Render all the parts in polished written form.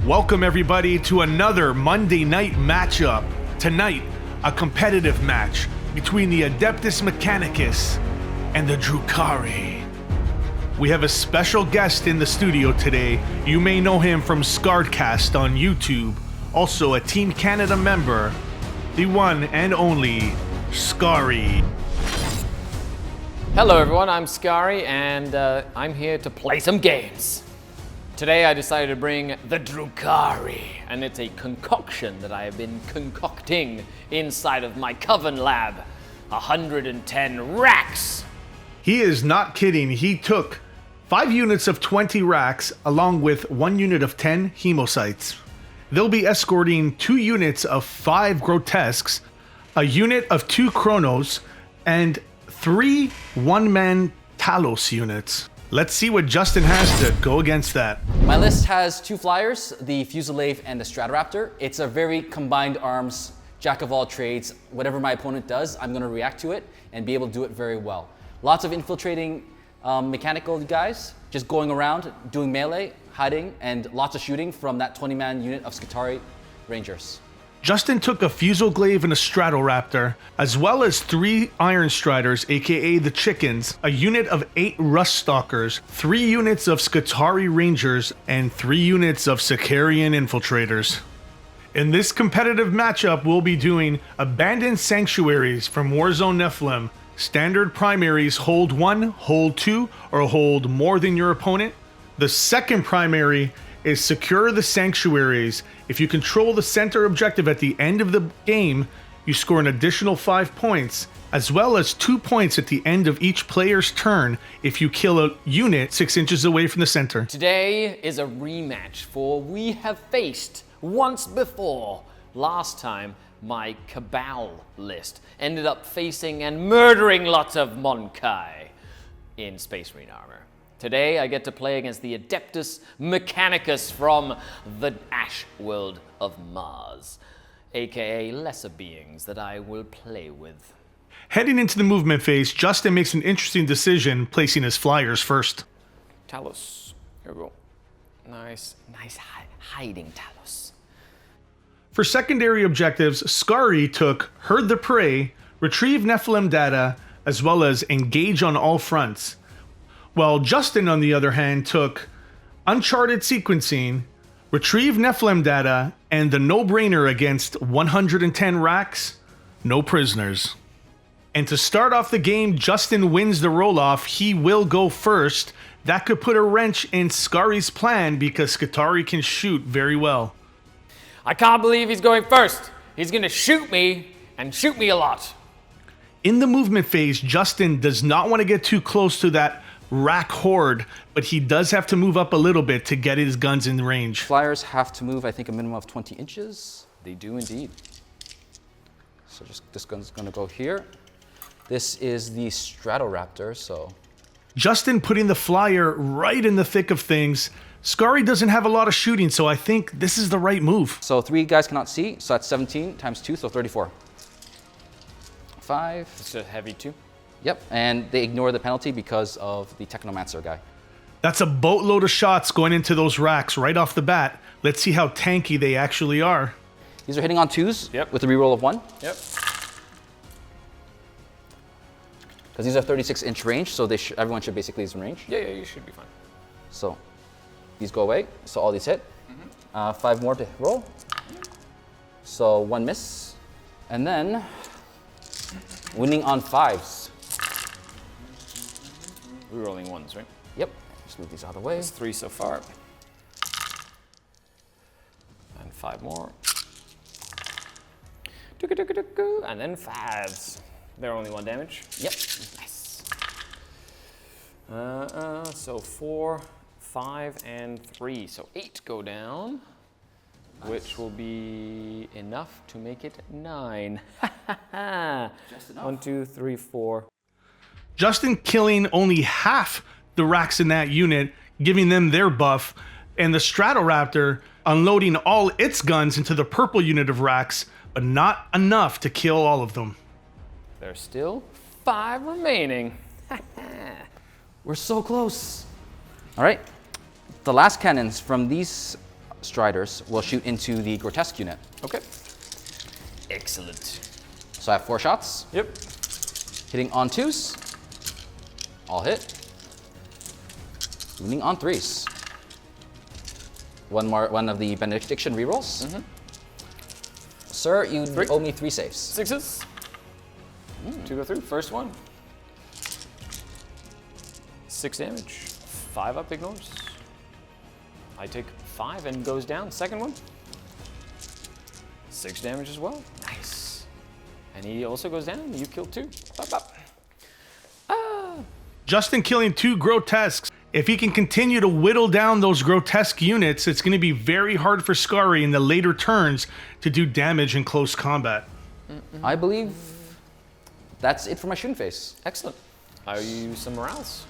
Welcome everybody to another Monday night matchup. Tonight, a competitive match between the Adeptus Mechanicus and the Drukhari. We have a special guest in the studio today. You may know him from Skaredcast on YouTube. Also a Team Canada member, the one and only Skari. Hello everyone, I'm Skari and I'm here to play some games. Today I decided to bring the Drukhari, and it's a concoction that I have been concocting inside of my Coven lab. 110 Wracks! He is not kidding. He took 5 units of 20 Wracks along with 1 unit of 10 Hemocytes. They'll be escorting 2 units of 5 Grotesques, a unit of 2 Chronos, and 3 one-man Talos units. Let's see what Justin has to go against that. My list has 2 flyers, the Fusilier and the Stratoraptor. It's a very combined arms, jack of all trades. Whatever my opponent does, I'm gonna react to it and be able to do it very well. Lots of infiltrating mechanical guys, just going around, doing melee, hiding, and lots of shooting from that 20-man unit of Skitarii Rangers. Justin took a Fusilier and a Stratoraptor, as well as 3 Iron Striders, aka the Chickens, a unit of 8 Rust Stalkers, 3 units of Skitarii Rangers, and 3 units of Sicarian Infiltrators. In this competitive matchup, we'll be doing Abandoned Sanctuaries from Warzone Nephilim. Standard primaries hold 1, hold 2, or hold more than your opponent. The second primary is Secure the Sanctuaries. If you control the center objective at the end of the game, you score an additional 5 points, as well as 2 points at the end of each player's turn if you kill a unit 6 inches away from the center. Today is a rematch, for we have faced once before. Last time, my Cabal list ended up facing and murdering lots of Monkai in Space Marine armor. Today, I get to play against the Adeptus Mechanicus from the Ash world of Mars, aka lesser beings that I will play with. Heading into the movement phase, Justin makes an interesting decision, placing his flyers first. Talos, here we go. Nice hiding Talos. For secondary objectives, Skari took Herd the Prey, Retrieve Nephilim data, as well as Engage on all fronts. While Justin, on the other hand, took Uncharted Sequencing, Retrieve Nephilim data, and the no-brainer against 110 Wracks, no prisoners. And to start off the game, Justin wins the roll-off. He will go first. That could put a wrench in Skari's plan because Skitarii can shoot very well. I can't believe he's going first. He's gonna shoot me, and shoot me a lot. In the movement phase, Justin does not want to get too close to that Wrack horde, but he does have to move up a little bit to get his guns in range. Flyers have to move, I think, a minimum of 20 inches. They do indeed. So just this gun's gonna go here. This is the Stratoraptor, so. Justin putting the flyer right in the thick of things. Skari doesn't have a lot of shooting, so I think this is the right move. So 3 guys cannot see, so that's 17 times 2, so 34. 5. It's a heavy 2. Yep, and they ignore the penalty because of the Technomancer guy. That's a boatload of shots going into those Wracks right off the bat. Let's see how tanky they actually are. These are hitting on 2s Yep. with a reroll of 1. Yep. Because these are 36-inch range, so everyone should basically is in range. Yeah, you should be fine. So these go away, so all these hit. 5 more to roll. So 1 miss. And then winning on 5s. We're rolling 1s, right? Yep, just move these out of the way. That's 3 so far. And 5 more. And then 5s. They're only 1 damage. Yep. Nice. So 4, 5, and 3. So 8 go down, nice. Which will be enough to make it 9. Just enough. 1, 2, 3, 4. Justin killing only half the Wracks in that unit, giving them their buff, and the Stratoraptor unloading all its guns into the purple unit of Wracks, but not enough to kill all of them. There's still 5 remaining. We're so close. All right, the last cannons from these Striders will shoot into the grotesque unit. Okay. Excellent. So I have 4 shots. Yep. Hitting on 2s. All hit. Wounding on 3s. One of the benediction rerolls. Sir, you owe me 3 saves. 6s. 2 go through. First one. 6 damage. 5 up ignores. I take 5 and goes down. Second one. 6 damage as well. Nice. And he also goes down. You kill 2. Bop, bop. Justin killing 2 grotesques. If he can continue to whittle down those grotesque units, it's going to be very hard for Skari in the later turns to do damage in close combat. I believe that's it for my shooting phase. Excellent. I use some morales.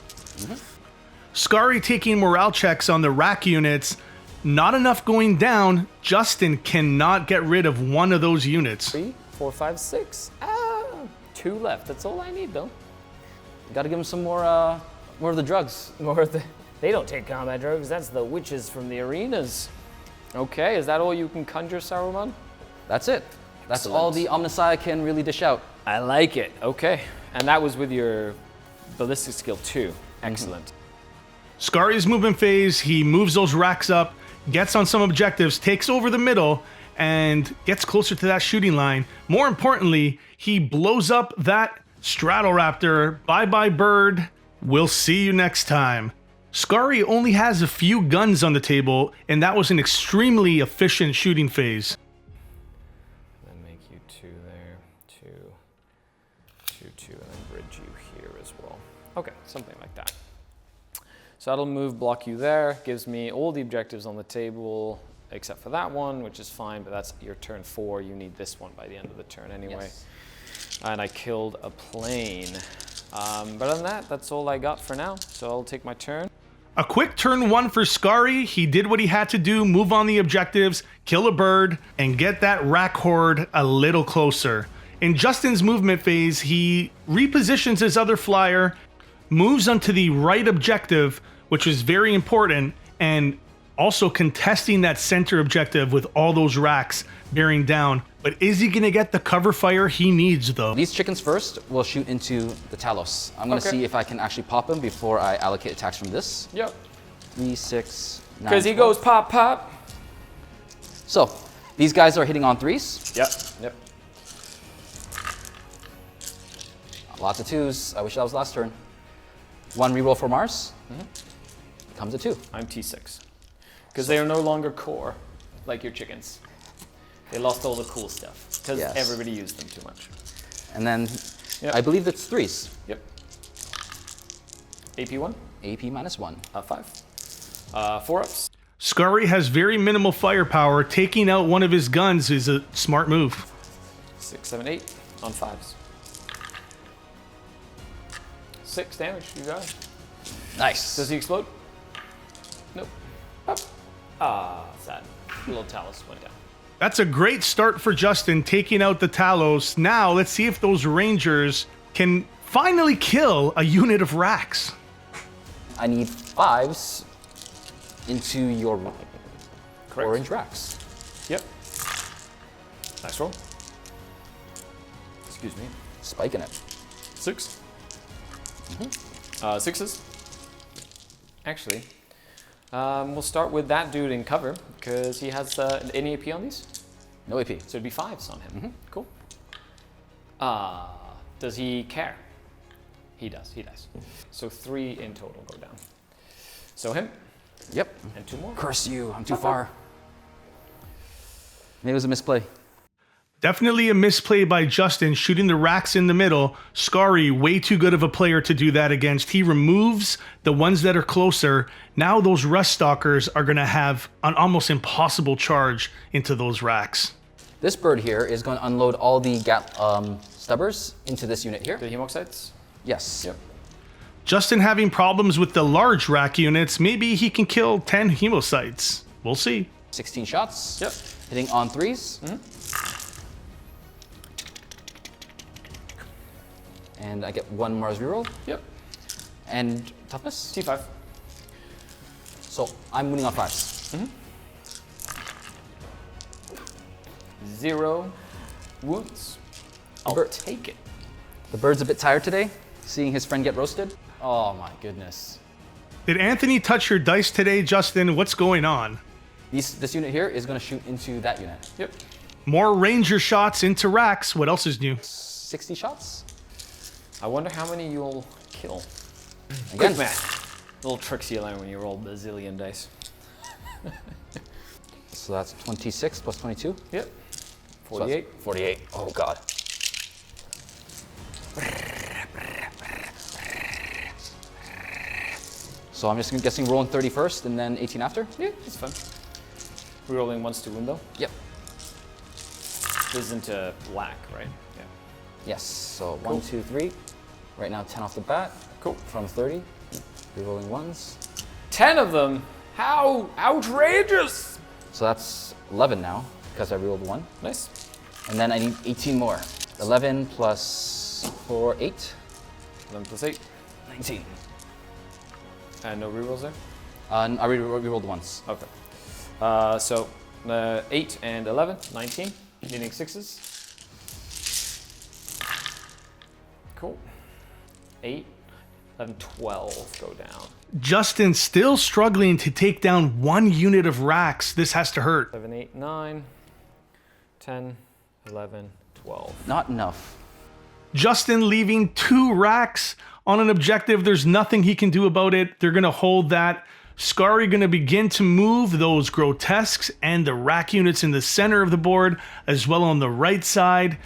Skari taking morale checks on the rack units. Not enough going down. Justin cannot get rid of one of those units. 3, 4, 5, 6. 2 left. That's all I need, though. Gotta give him some more of the drugs. They don't take combat drugs. That's the witches from the arenas. Okay, is that all you can conjure, Saruman? That's it. That's Excellent. all the Omnissiah can really dish out. I like it. Okay. And that was with your ballistic skill 2. Excellent. Skari's movement phase, he moves those racks up, gets on some objectives, takes over the middle, and gets closer to that shooting line. More importantly, he blows up that Stratoraptor. Bye-bye, bird. We'll see you next time. Skari only has a few guns on the table, and that was an extremely efficient shooting phase. Then make you 2 there, 2, 2, and then bridge you here as well. Okay, something like that. So that'll move, block you there, gives me all the objectives on the table, except for that one, which is fine, but that's your turn 4. You need this one by the end of the turn anyway. Yes. And I killed a plane. But other than that, that's all I got for now. So I'll take my turn. A quick turn 1 for Skari. He did what he had to do, move on the objectives, kill a bird, and get that rack horde a little closer. In Justin's movement phase, he repositions his other flyer, moves onto the right objective, which is very important, and also contesting that center objective with all those racks bearing down. But is he going to get the cover fire he needs, though? These chickens first will shoot into the Talos. I'm going to see if I can actually pop them before I allocate attacks from this. Yep. 3, 6, 9. Because he goes pop, pop. So, these guys are hitting on 3s. Yep. Lots of 2s. I wish that was last turn. 1 reroll for Mars. Comes a 2. I'm T6. Because they are no longer core, like your chickens. They lost all the cool stuff. Because everybody used them too much. And then I believe it's 3s. Yep. AP 1? AP -1. 5. 4 ups. Skari has very minimal firepower. Taking out one of his guns is a smart move. 6, 7, 8 on 5s. 6 damage, you got it. Nice. Does he explode? Nope. Sad. Little Talus went down. That's a great start for Justin, taking out the Talos. Now, let's see if those Rangers can finally kill a unit of Wracks. I need 5s into your Correct. orange Wracks. Yep. Nice roll. Excuse me. Spiking it. 6. 6s. Actually, we'll start with that dude in cover, because he has any AP on these? No AP. So it'd be 5s on him. Cool. Does he care? He does. So 3 in total go down. So him. Yep. And 2 more. Curse you, I'm too far. Maybe it was a misplay. Definitely a misplay by Justin, shooting the Wracks in the middle. Skari, way too good of a player to do that against. He removes the ones that are closer. Now those Rust Stalkers are going to have an almost impossible charge into those Wracks. This bird here is going to unload all the stubbers into this unit here. The Hemoxites? Yes. Yep. Justin having problems with the large Rack units. Maybe he can kill 10 Hemocytes. We'll see. 16 shots. Yep. Hitting on 3s. And I get 1 Mars reroll. Yep. And toughness. T5. So I'm winning on 5s. 0 wounds. I'll take it. The bird's a bit tired today, seeing his friend get roasted. Oh my goodness. Did Anthony touch your dice today, Justin? What's going on? This unit here is going to shoot into that unit. Yep. More ranger shots into Wracks. What else is new? 60 shots. I wonder how many you'll kill. Again, Quick math. Little tricks you learn when you roll bazillion dice. so that's 26 plus 22. Yep. So that's 48. 48. Oh god. So I'm just guessing rolling 30 first and then 18 after? Yeah, it's fun. Rerolling once to wound though. Yep. This is into black, right? Yeah. Yes. So 1, 2, 3. Right now 10 off the bat. Cool. From 30. Rerolling ones. 10 of them? How outrageous! So that's 11 now because I rerolled 1. Nice. And then I need 18 more. 11 plus 4, 8. 11 plus 8. 19. And no rerolls there? I rerolled once. Okay. So 8 and 11, 19. Needing 6s. Cool. 8, 11, 12 go down. Justin still struggling to take down 1 unit of Wracks. This has to hurt. 7, 8, 9, 10, 11, 12. Not enough. Justin leaving 2 Wracks on an objective. There's nothing he can do about it. They're going to hold that. Skari going to begin to move those grotesques and the rack units in the center of the board, as well on the right side.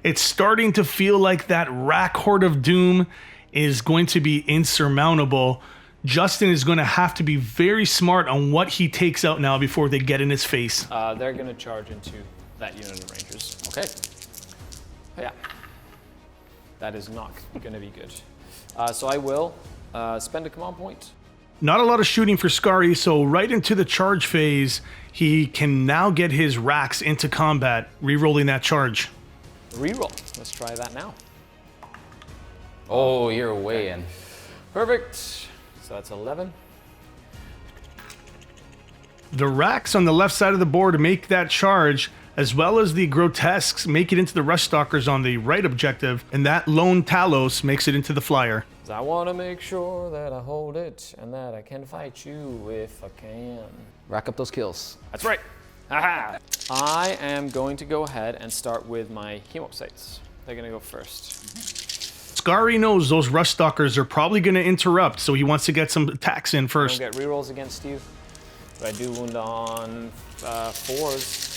It's starting to feel like that rack horde of doom is going to be insurmountable. Justin is going to have to be very smart on what he takes out now before they get in his face. They're going to charge into that unit of rangers. Okay. Yeah. That is not going to be good. So I will spend a command point. Not a lot of shooting for Skari, so right into the charge phase, he can now get his Wracks into combat, re-rolling that charge. Reroll. Let's try that now. Oh, you're way in. Perfect. So that's 11. The Wracks on the left side of the board make that charge, as well as the grotesques make it into the rush stalkers on the right objective, and that lone Talos makes it into the flyer. I want to make sure that I hold it and that I can fight you if I can. Rack up those kills. That's right. Haha. I am going to go ahead and start with my hemocytes. They're going to go first. Skari knows those rush stalkers are probably going to interrupt, so he wants to get some attacks in I first. don't get rerolls against you, but I do wound on 4s.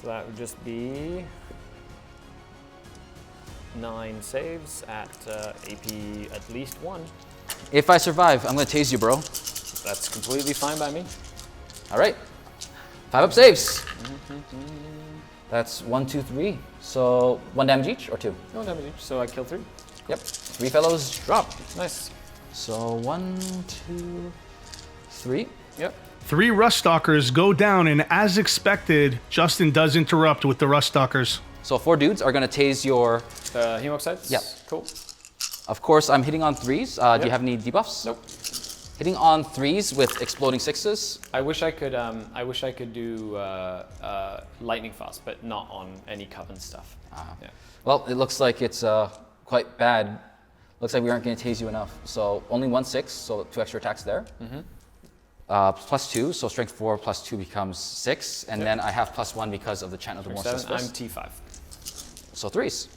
So that would just be 9 saves at AP at least 1. If I survive, I'm gonna tase you, bro. That's completely fine by me. All right. 5 up saves. That's 1, 2, 3. So 1 damage each or 2? No damage each, so I kill 3. Yep. 3 fellows drop. Nice. So 1, 2, 3. Yep. 3 rush stalkers go down, and as expected, Justin does interrupt with the rush stalkers. So 4 dudes are gonna tase your. Hemocytes? Yep. Cool. Of course, I'm hitting on 3s. Do you have any debuffs? Nope. Hitting on 3s with exploding 6s. I wish I could. I wish I could do lightning fast, but not on any coven stuff. Yeah. Well, it looks like it's quite bad. Looks like we aren't going to tase you enough. So only 1 6, so 2 extra attacks there. Plus 2, so strength 4 plus 2 becomes 6, and then I have plus 1 because of the chant of the more 7. I'm suspicious. T5. So 3s.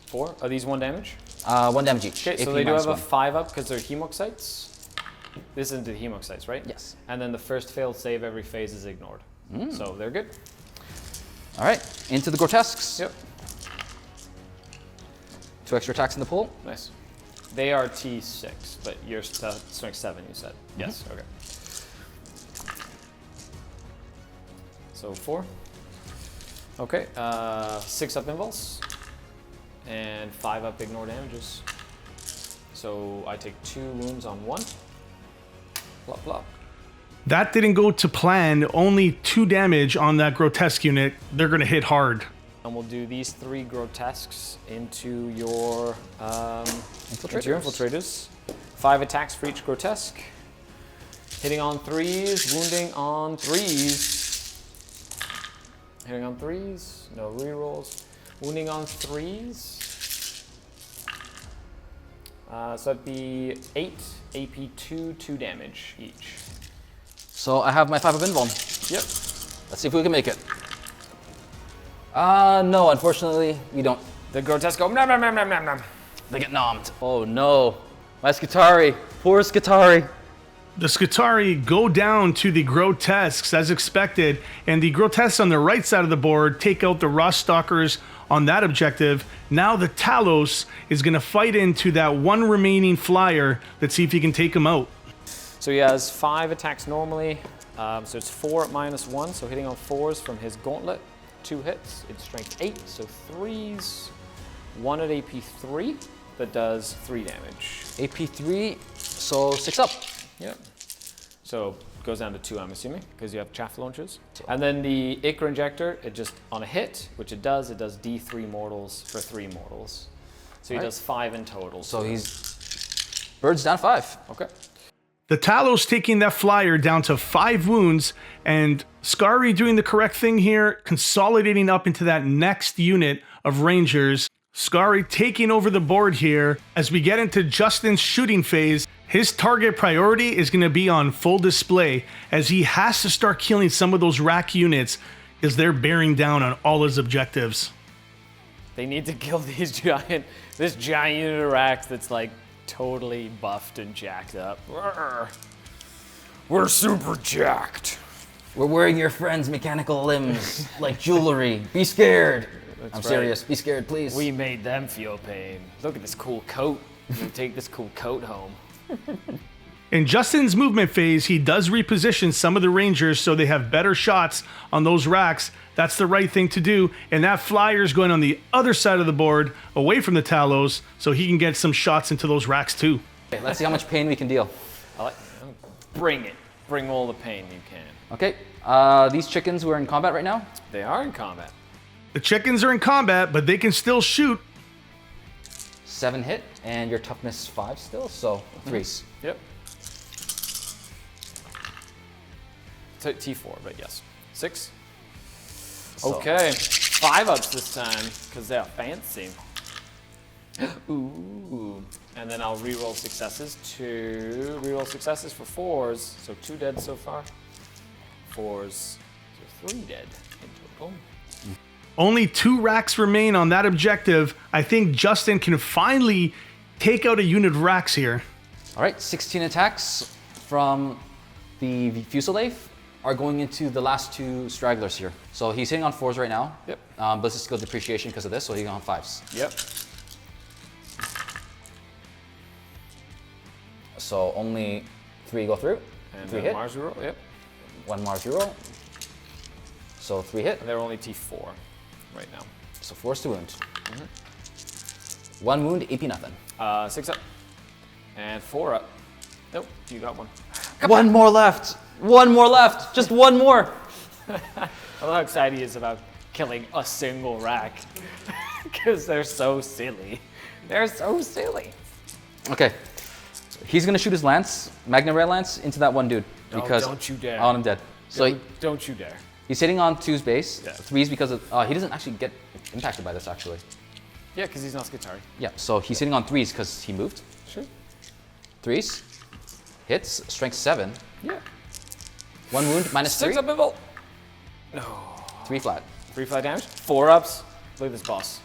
4. Are these 1 damage? 1 damage each. Okay, so AP they do have a -1. 5 up because they're hemocytes. This isn't the hemocytes, right? Yes. And then the first failed save every phase is ignored. So they're good. All right, into the grotesques. Yep. 2 extra attacks in the pool. Nice. They are T6, but you're strength 7, you said. Yes, okay. So 4. Okay, 6 up invuls. And 5 up ignore damages. So I take 2 wounds on 1. Plop, plop. That didn't go to plan. Only 2 damage on that grotesque unit. They're going to hit hard. And we'll do these 3 grotesques into your Infiltrators. infiltrators. 5 attacks for each grotesque. Hitting on 3s, wounding on 3s. Hitting on 3s, no rerolls. Wounding on 3s. So that'd be 8 AP 2 damage each. So I have my 5 of invuln. Yep. Let's see if we can make it. No, unfortunately, we don't. The grotesque go nom nom nom nom nom nom. They get nommed. Oh no. My Skitarii. Poor Skitarii. The Skitarii go down to the grotesques as expected, and the grotesques on the right side of the board take out the rust stalkers on that objective. Now the Talos is going to fight into that one remaining flyer. Let's see if he can take him out. So he has 5 attacks normally. So it's 4 at -1. So hitting on 4s from his gauntlet. 2 hits. It's strength 8. So 3s. 1 at AP 3 that does 3 damage. AP 3, so 6 up. Yep. So it goes down to 2, I'm assuming, because you have chaff launchers. And then the Ichor Injector, it just on a hit, which it does D3 mortals for 3 mortals. So he does 5 in total. So he's birds down 5. Okay. The Talos taking that flyer down to 5 wounds, and Skari doing the correct thing here, consolidating up into that next unit of Rangers. Skari taking over the board here. As we get into Justin's shooting phase, his target priority is going to be on full display, as he has to start killing some of those rack units as they're bearing down on all his objectives. They need to kill this giant unit of racks that's like totally buffed and jacked up. We're super jacked. We're wearing your friend's mechanical limbs like jewelry. Be scared. I'm serious. Be scared, please. We made them feel pain. Look at this cool coat. We take this cool coat home. In Justin's movement phase, he does reposition some of the Rangers so they have better shots on those racks. That's the right thing to do. And that flyer is going on the other side of the board, away from the Talos, so he can get some shots into those racks too. Okay, let's see how much pain we can deal. Bring it. Bring all the pain you can. Okay, these chickens who are in combat right now? They are in combat. The chickens are in combat, but they can still shoot. 7 hit, and your toughness 5 still, so 3s. Yep. T4, but yes. 6. So. Okay. 5 ups this time, because they're fancy. Ooh. And then I'll reroll successes. 2 reroll successes for 4s, so 2 dead so far. 4s, so 3 dead in total. Only 2 racks remain on that objective. I think Justin can finally take out a unit of racks here. All right, 16 attacks from the Fusillade are going into the last 2 stragglers here. So he's hitting on 4s right now. Yep. Ballistic skill depreciation because of this, so he's on 5s. Yep. So only 3 go through. And 3 hit. Mars reroll, yep. 1 Mars reroll. So 3 hit. And they're only T4 right now. So 4 to wound. 1 wound, AP nothing. 6 up. And 4 up. Nope, you got 1. 1 more left. 1 more left. Just 1 more. I love how excited he is about killing a single rack. Because they're so silly. They're so silly. Okay. He's gonna shoot his lance, Magna Ray Lance, into that one dude. Because don't you dare. I want him dead. So Don't you dare. he's hitting on 2's base. Yeah. 3's because of, he doesn't actually get impacted by this actually. Yeah, because he's not Skitarii. Yeah, so he's hitting on 3's because he moved. Sure. 3's. Hits, strength 7. Yeah. 1 wound, -3. 6 up in volt. No. 3 flat. 3 flat damage. 4 ups. Look at this boss.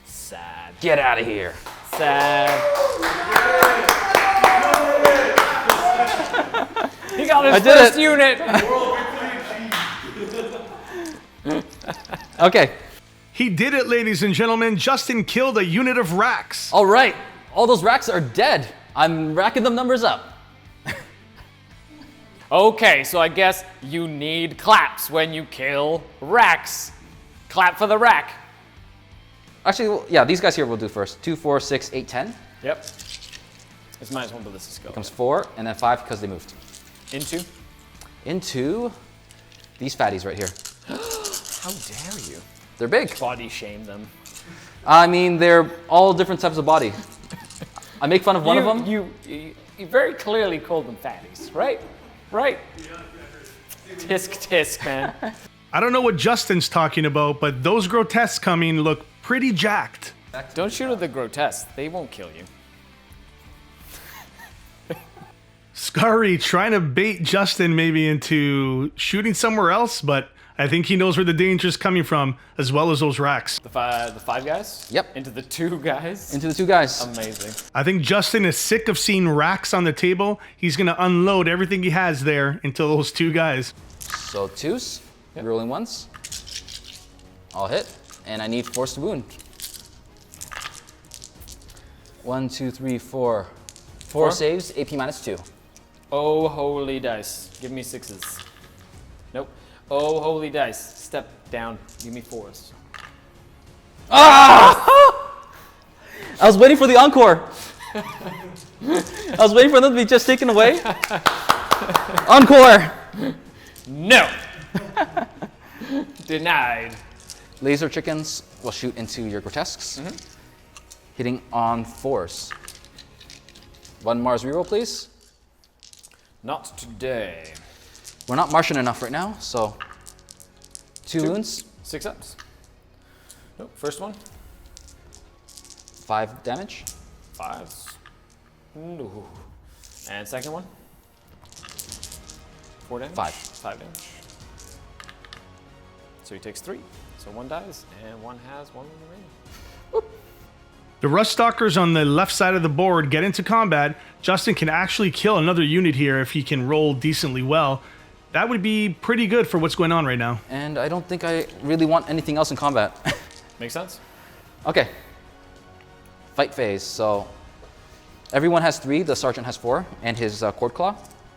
Sad. Get out of here. Sad. He got his first unit. Okay. He did it, ladies and gentlemen. Justin killed a unit of racks. All right. All those racks are dead. I'm racking them numbers up. Okay, so I guess you need claps when you kill racks. Clap for the rack. Actually, well, yeah, these guys here we'll do first. 2, 4, 6, 8, 10. Yep. It's minus 1 ballistic skill. Comes 4, and then 5 because they moved. Into these fatties right here. How dare you? They're big. Body shame them. I mean, they're all different types of body. I make fun of one of them. You very clearly called them fatties, right? Right? Tisk, man. I don't know what Justin's talking about, but those grotesques coming look pretty jacked. Don't shoot at the grotesque. They won't kill you. Skari trying to bait Justin maybe into shooting somewhere else, but I think he knows where the danger's coming from, as well as those Wracks. The five guys? Yep. Into the 2 guys? Into the 2 guys. Amazing. I think Justin is sick of seeing Wracks on the table. He's going to unload everything he has there into those 2 guys. So 2s, rolling 1s. I'll hit, and I need force to wound. 1, 2, 3, 4. 4 saves, AP -2. Oh, holy dice. Give me 6s. Nope. Oh, holy dice. Step down. Give me 4s. Ah! I was waiting for the encore. I was waiting for them to be just taken away. Encore! No! Denied. Laser chickens will shoot into your grotesques. Hitting on 4s. 1 Mars reroll, please. Not today. We're not Martian enough right now, so 2 wounds. 6 ups. Nope. First one. 5 damage. 5s. No. And second one. 4 damage. 5 damage. So he takes 3. So 1 dies, and 1 has 1 remaining. Whoop. The Ruststalkers on the left side of the board get into combat. Justin can actually kill another unit here if he can roll decently well. That would be pretty good for what's going on right now. And I don't think I really want anything else in combat. Makes sense? Okay. Fight phase. So everyone has 3. The sergeant has 4, and his cord claw.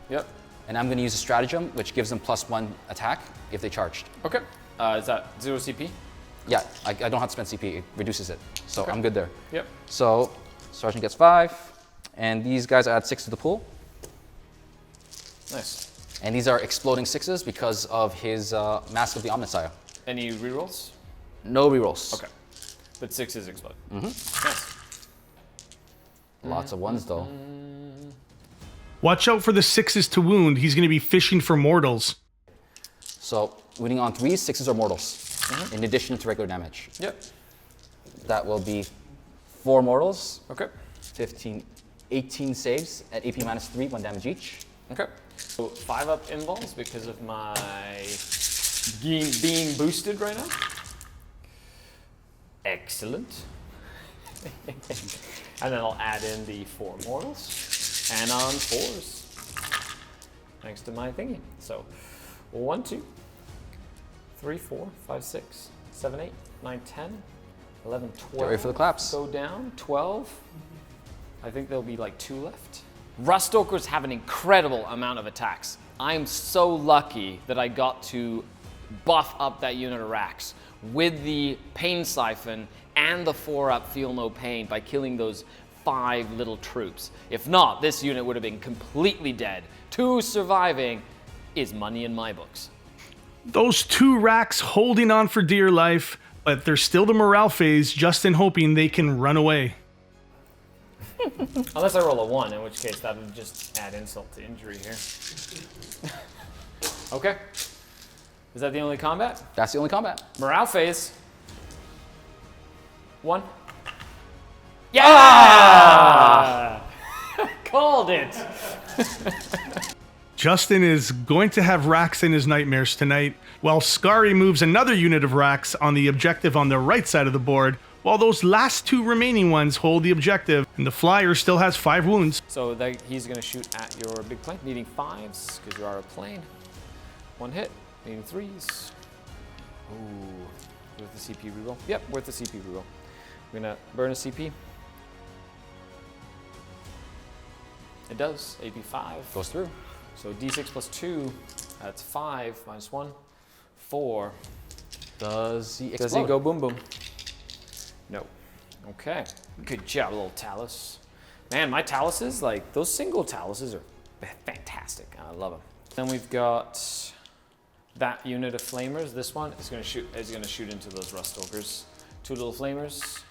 Yep. And I'm going to use a stratagem, which gives them +1 attack if they charged. Okay. Is that 0 CP? Yeah, I don't have to spend CP. It reduces it. So Okay. I'm good there. Yep. So sergeant gets 5, and these guys add 6 to the pool. Nice. And these are exploding 6s because of his Mask of the Omnissiah. Any rerolls? No rerolls. Okay. But 6s explode. Nice. Lots of 1s though. Watch out for the 6s to wound. He's going to be fishing for mortals. So wounding on 3s, 6s are mortals, in addition to regular damage. Yep. That will be 4 mortals, Okay. 15, 18 saves at AP -3, 1 damage each. Okay. So 5 up involves because of my being boosted right now. Excellent. And then I'll add in the 4 mortals and on 4s. Thanks to my thingy. So 1, 2, 3, 4, 5, 6, 7, 8, 9, 10, 11, 12. Get ready for the claps. Go down. 12. I think there'll be like 2 left. Ruststalkers have an incredible amount of attacks. I'm so lucky that I got to buff up that unit of Wracks with the Pain Siphon and the 4-up Feel No Pain by killing those 5 little troops. If not, this unit would have been completely dead. 2 surviving is money in my books. Those 2 Wracks holding on for dear life, but there's still the morale phase, Justin hoping they can run away. Unless I roll a 1, in which case that would just add insult to injury here. Okay. Is that the only combat? That's the only combat. Morale phase. 1. Yeah! Called it! Justin is going to have Wracks in his nightmares tonight, while Skari moves another unit of Wracks on the objective on the right side of the board, while those last 2 remaining ones hold the objective, and the flyer still has 5 wounds. So he's going to shoot at your big plane, needing 5s, because you are a plane. 1 hit, needing 3s. Ooh, worth the CP reroll? Yep, worth the CP reroll. We're going to burn a CP. It does, AP 5. Goes through. So D6 plus 2, that's 5, minus 1, 4. Does he explode? Does he go boom boom? No. Okay. Good job, little Talus. Man, my Taluses, like, those single Taluses are fantastic. I love them. Then we've got that unit of flamers. This one is going to shoot into those Ruststalkers. 2 little flamers.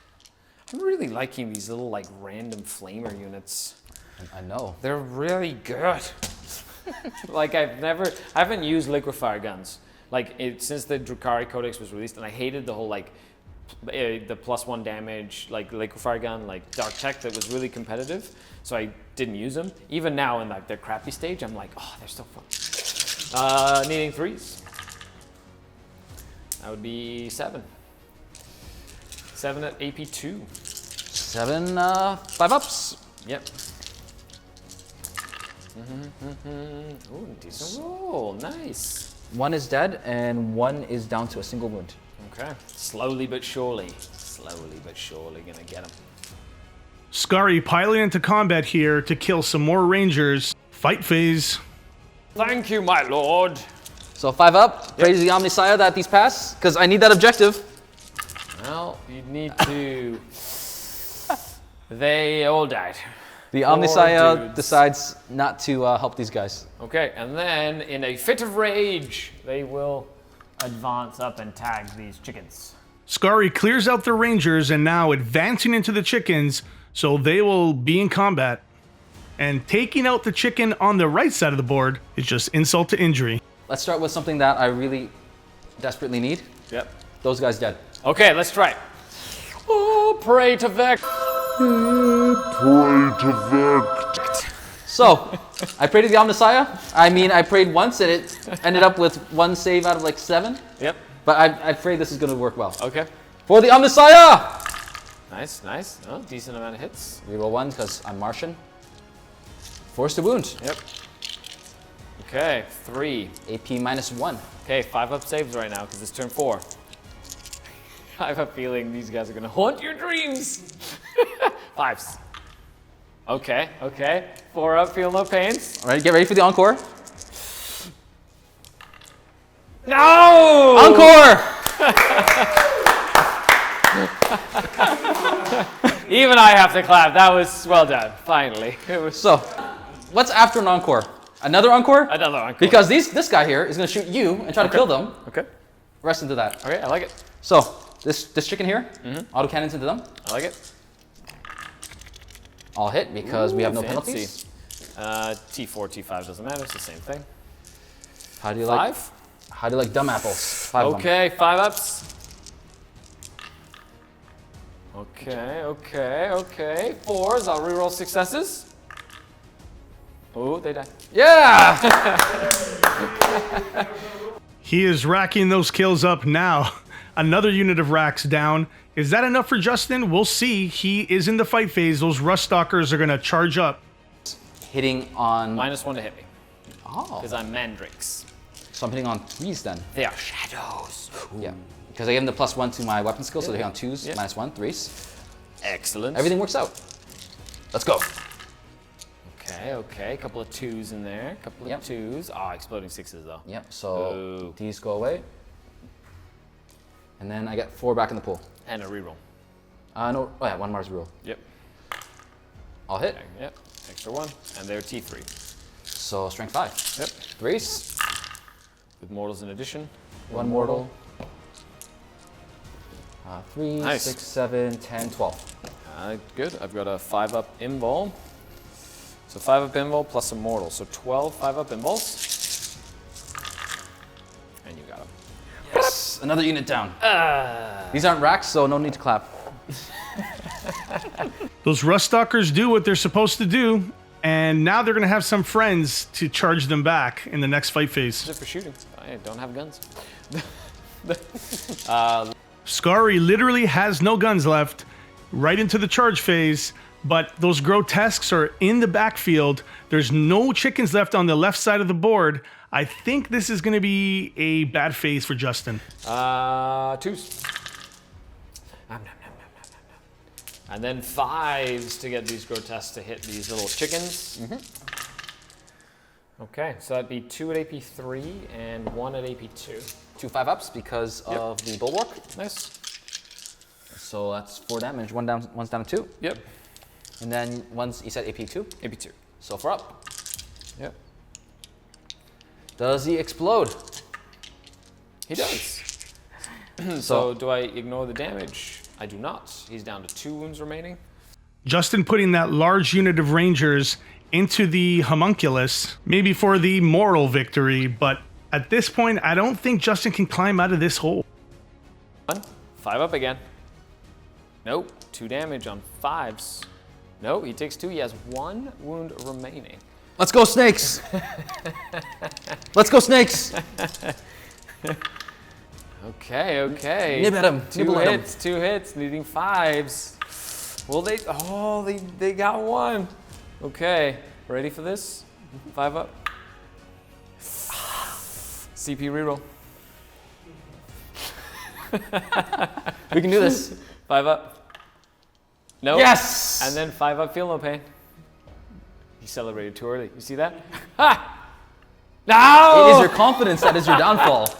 I'm really liking these little, like, random flamer units. I know. They're really good. Like I haven't used liquefier guns like since the Drukhari Codex was released, and I hated the whole like the +1 damage like liquefier gun like dark tech that was really competitive. So I didn't use them. Even now in like their crappy stage, I'm like, oh, they're so fun. Needing 3s. That would be 7. 7 at AP2. 7 5-ups. Yep. Ooh, decent roll. Nice. 1 is dead, and 1 is down to a single wound. Okay. Slowly but surely gonna get him. Skari piling into combat here to kill some more Rangers. Fight phase. Thank you, my lord. So 5-up, praise the Omniscience that these pass, because I need that objective. Well, you need to... They all died. The Poor Omniscience dudes. decides not to help these guys. Okay, and then in a fit of rage, they will advance up and tag these chickens. Skari clears out the Rangers and now advancing into the chickens, so they will be in combat. And taking out the chicken on the right side of the board is just insult to injury. Let's start with something that I really desperately need. Yep. Those guys dead. Okay, let's try it. Oh, pray to Vex. So, I prayed to the Omniscience. I mean, I prayed once and it ended up with 1 save out of like 7. Yep. But I pray this is going to work well. Okay. For the Omniscience! Nice, nice. Oh, decent amount of hits. Reroll 1 because I'm Martian. Force to wound. Yep. Okay, 3. AP -1. Okay, 5-up saves right now because it's turn 4. I have a feeling these guys are gonna haunt your dreams. 5s. Okay, okay. 4-up, feel no pains. All right, get ready for the encore. No! Encore! Even I have to clap. That was well done. Finally, it was So, what's after an encore? Another encore? another encore. Because this guy here is going to shoot you and try to kill them. Okay. Rest into that. Okay, I like it. So, this chicken here, auto cannons into them. I like it. All hit because we have no Fancy. penalties. T4, T5 doesn't matter. It's the same thing. How do you like? 5. How do you like dumb apples? 5 of them. Okay, 5-ups. Okay, okay, okay. 4s. I'll reroll successes. Oh, they died. Yeah! He is racking those kills up now. Another unit of Wracks down. Is that enough for Justin? We'll see. He is in the fight phase. Those Rust Stalkers are going to charge up. Hitting on. -1 to hit me. Oh. Because I'm Mandrakes. So I'm hitting on 3s then. They are shadows. Yeah. Because I gave them the +1 to my weapon skill, so they hit on 2s, Yeah. -1, 3s. Excellent. Everything works out. Let's go. Okay, okay. A couple of 2s in there. A couple of 2s. Ah, exploding 6s though. Yep, so Oh. these go away. And then I get 4 back in the pool. And a reroll. No, oh yeah, 1 Mars rule. Yep. I'll hit. Okay, yep. Extra 1. And they're T3. So strength 5. Yep. 3s. With mortals in addition. 1 mortal. 3, Nice. 6, 7, 10, 12. Good. I've got a 5-up invul. So 5-up invul plus a mortal. So 12 5-up invuls. And you got him. Yes, another unit down. These aren't racks, so no need to clap. Those Rust Stalkers do what they're supposed to do. And now they're going to have some friends to charge them back in the next fight phase. Just for shooting. I don't have guns. Skari literally has no guns left, right into the charge phase, but those grotesques are in the backfield. There's no chickens left on the left side of the board. I think this is going to be a bad phase for Justin. 2s. And then 5s to get these grotesques to hit these little chickens. Okay, so that'd be 2 at AP3 and 1 at AP2. 2 5-ups because of the bulwark. Nice. So that's 4 damage. One's down to 2. Yep. And then one's, you said AP2? AP2. So 4 up. Yep. Does he explode? He does. So do I ignore the damage? I do not. He's down to 2 wounds remaining. Justin putting that large unit of Rangers into the homunculus, maybe for the moral victory, but at this point, I don't think Justin can climb out of this hole. 5 up again. Nope, 2 damage on 5s. No, he takes 2, he has 1 wound remaining. Let's go, snakes! Let's go, snakes! Okay. Nib at him. 2 hits, 2 hits, needing 5s. Well, they got 1. Okay, ready for this? 5 up. CP reroll. We can do this. 5 up. Nope. Yes! And then 5 up, feel no pain. He celebrated too early. You see that? Ha! No! It is your confidence that is your downfall.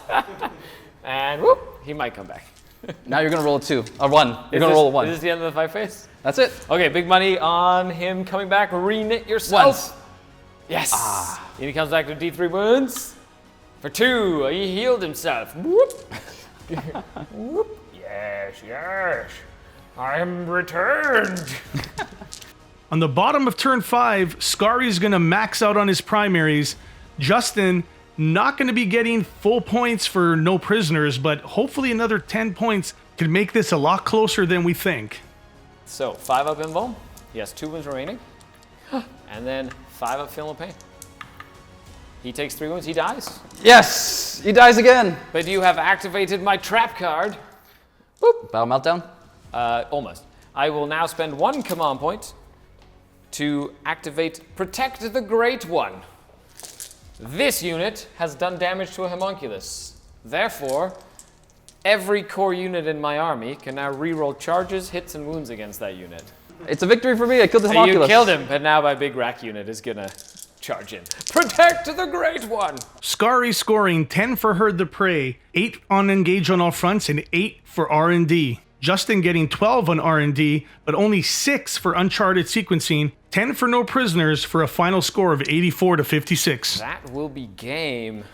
And whoop, he might come back. Now you're gonna roll a 2, a 1. You're gonna roll a 1. Is this the end of the 5 phase? That's it. Okay, big money on him coming back. Reknit yourself. Once. Yes. And he comes back to D3 wounds. For 2, he healed himself. Whoop. Whoop. Yes. I am returned. On the bottom of turn 5, Skari's going to max out on his primaries. Justin not going to be getting full points for no prisoners, but hopefully another 10 points can make this a lot closer than we think. So 5 up invuln. He has 2 wounds remaining. And then 5 up feel no pain. He takes 3 wounds, he dies. Yes! He dies again! But you have activated my trap card. Boop. Battle meltdown? Almost. I will now spend 1 command point to activate Protect the Great One. This unit has done damage to a homunculus. Therefore, every core unit in my army can now reroll charges, hits, and wounds against that unit. It's a victory for me. I killed the homunculus. You killed him, but now my big rack unit is gonna charge in. Protect the Great One! Skari scoring 10 for Herd the Prey, 8 on Engage on all fronts, and 8 for R&D. Justin getting 12 on R&D, but only 6 for Uncharted sequencing, 10 for no prisoners for a final score of 84 to 56. That will be game.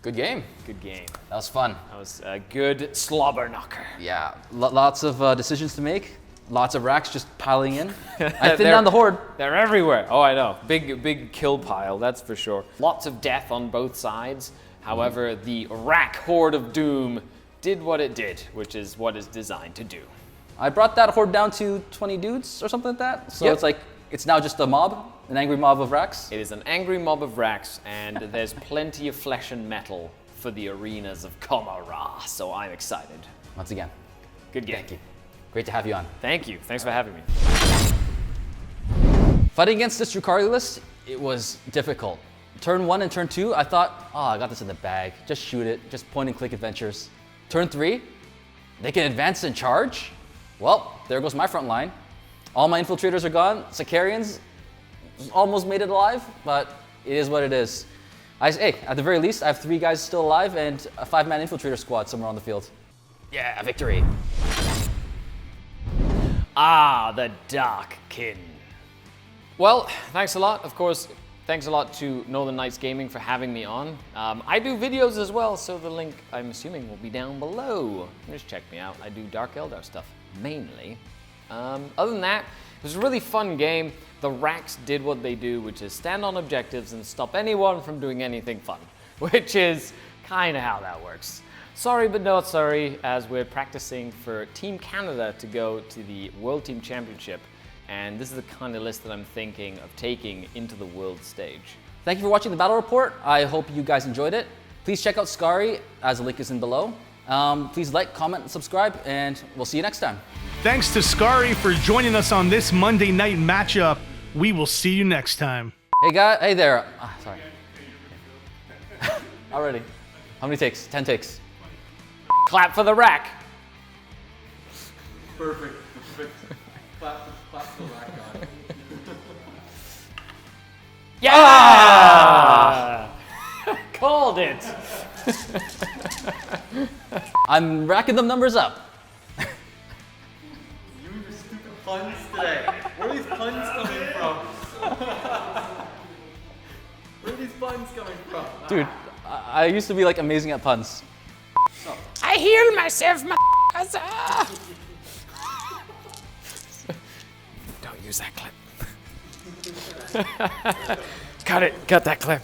Good game. Good game. That was fun. That was a good slobber knocker. Yeah, lots of decisions to make. Lots of racks just piling in. I thinned down the horde. They're everywhere. Oh, I know. Big kill pile, that's for sure. Lots of death on both sides. However, the rack horde of doom did what it did, which is what it's designed to do. I brought that horde down to 20 dudes or something like that. So it's like, it's now just a mob, an angry mob of racks. It is an angry mob of racks, and there's plenty of flesh and metal for the arenas of Komara, so I'm excited. Once again, Good game. thank you. Great to have you on. Thank you. Thanks for having me. Fighting against this Drukhari list, it was difficult. Turn 1 and turn 2, I thought, oh, I got this in the bag. Just shoot it, just point and click adventures. Turn 3, they can advance and charge? Well, there goes my front line. All my infiltrators are gone. Sicarians almost made it alive, but it is what it is. Hey, at the very least, I have 3 guys still alive and a 5-man infiltrator squad somewhere on the field. Yeah, victory. Ah, the Dark Kin. Well, thanks a lot. Of course, thanks a lot to Northern Knights Gaming for having me on. I do videos as well, so the link, I'm assuming, will be down below. Just check me out. I do Dark Eldar stuff, mainly. Other than that, it was a really fun game. The Wracks did what they do, which is stand on objectives and stop anyone from doing anything fun, which is kind of how that works. Sorry but not sorry, as we're practicing for Team Canada to go to the World Team Championship, and this is the kind of list that I'm thinking of taking into the world stage. Thank you for watching the battle report. I hope you guys enjoyed it. Please check out Skari, as the link is in below. Please like, comment, and subscribe, and we'll see you next time. Thanks to Skari for joining us on this Monday night matchup. We will see you next time. Hey guy, hey there. Sorry. Already. How many takes? 10 takes. Clap for the rack. Perfect. Clap for the rack guy. Yeah! Called it. I'm racking them numbers up. You and your stupid puns today. Where are these puns coming from? Where are these puns coming from? Dude, I used to be like amazing at puns. I heal myself, Don't use that clip. Cut it. Cut that clip.